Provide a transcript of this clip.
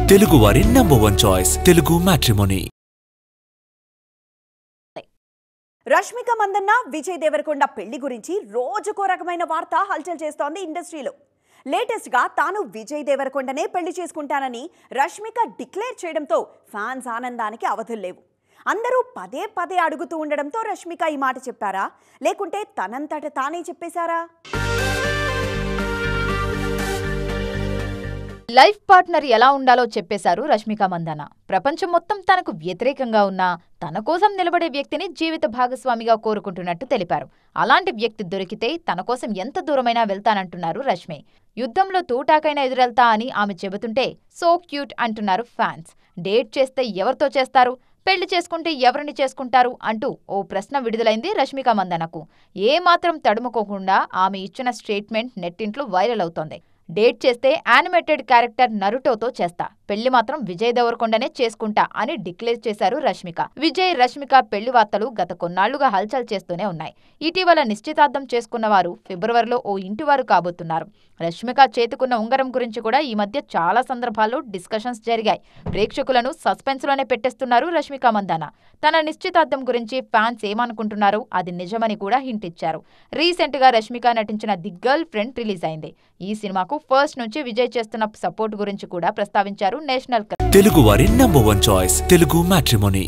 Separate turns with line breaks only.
తెలుగు వారి #1 choice Telugu matrimony.
Rashmika Mandanna Vijay Devarakonda పెళ్లి గురించి రోజుకో రకమైన వార్త హల్చల్ చేస్తోంది ఇండస్ట్రీలో. లేటెస్ట్ గా తాను విజయ్ దేవరకొండనే పెళ్లి చేసుకుంటానని రష్మిక డిక్లేర్ చేయడంతో ఫ్యాన్స్ ఆనందానికి అవధుల్లేవు. అందరూ పదే పదే అడుగుతూ ఉండడంతో రష్మిక ఈ మాట చెప్పారా, లేకుంటే తనంతట తానే చెప్పేశారా?
లైఫ్ పార్ట్నర్ ఎలా ఉండాలో చెప్పేశారు రష్మిక మందన్న. ప్రపంచం మొత్తం తనకు వ్యతిరేకంగా ఉన్నా తన కోసం నిలబడే వ్యక్తిని జీవిత భాగస్వామిగా కోరుకుంటున్నట్టు తెలిపారు. అలాంటి వ్యక్తి దొరికితే తన కోసం ఎంత దూరమైనా వెళ్తానంటున్నారు రష్మి. యుద్ధంలో తూటాకైనా ఎదురెళ్తా అని ఆమె చెబుతుంటే సో క్యూట్ అంటున్నారు ఫ్యాన్స్. డేట్ చేస్తే ఎవరితో చేస్తారు, పెళ్లి చేసుకుంటే ఎవరిని చేసుకుంటారు అంటూ ఓ ప్రశ్న విడుదలైంది రష్మిక మందన్నకు. ఏమాత్రం తడుముకోకుండా ఆమె ఇచ్చిన స్టేట్మెంట్ నెట్టింట్లో వైరల్ అవుతోంది. డేట్ చేస్తే యానిమేటెడ్ క్యారెక్టర్ నరుటోతో చేస్తా, పెళ్లి మాత్రం విజయ్ దేవరకొండనే చేసుకుంటా అని డిక్లేర్ చేశారు రష్మిక. విజయ్ రష్మిక పెళ్లి వార్తలు గత కొన్నాళ్లుగా హల్చల్ చేస్తూనే ఉన్నాయి. ఇటీవల నిశ్చితార్థం చేసుకున్న వారు ఫిబ్రవరిలో ఓ ఇంటివారు కాబోతున్నారు. రష్మిక చేతుకున్న ఉంగరం గురించి కూడా ఈ మధ్య చాలా సందర్భాల్లో డిస్కషన్స్ జరిగాయి. ప్రేక్షకులను సస్పెన్స్ లోనే పెట్టేస్తున్నారు రష్మిక మందన్న. తన నిశ్చితార్థం గురించి ఫ్యాన్స్ ఏమనుకుంటున్నారో అది నిజమని కూడా హింట్ ఇచ్చారు. రీసెంట్ గా రష్మిక నటించిన ది గర్ల్ ఫ్రెండ్ రిలీజ్ అయింది. ఈ సినిమాకు ఫస్ట్ నుంచి విజయ్ చేస్తున్న సపోర్ట్ గురించి కూడా ప్రస్తావించారు నేషనల్.
తెలుగు వారి #1 చాయిస్ తెలుగు మ్యాట్రిమోనీ.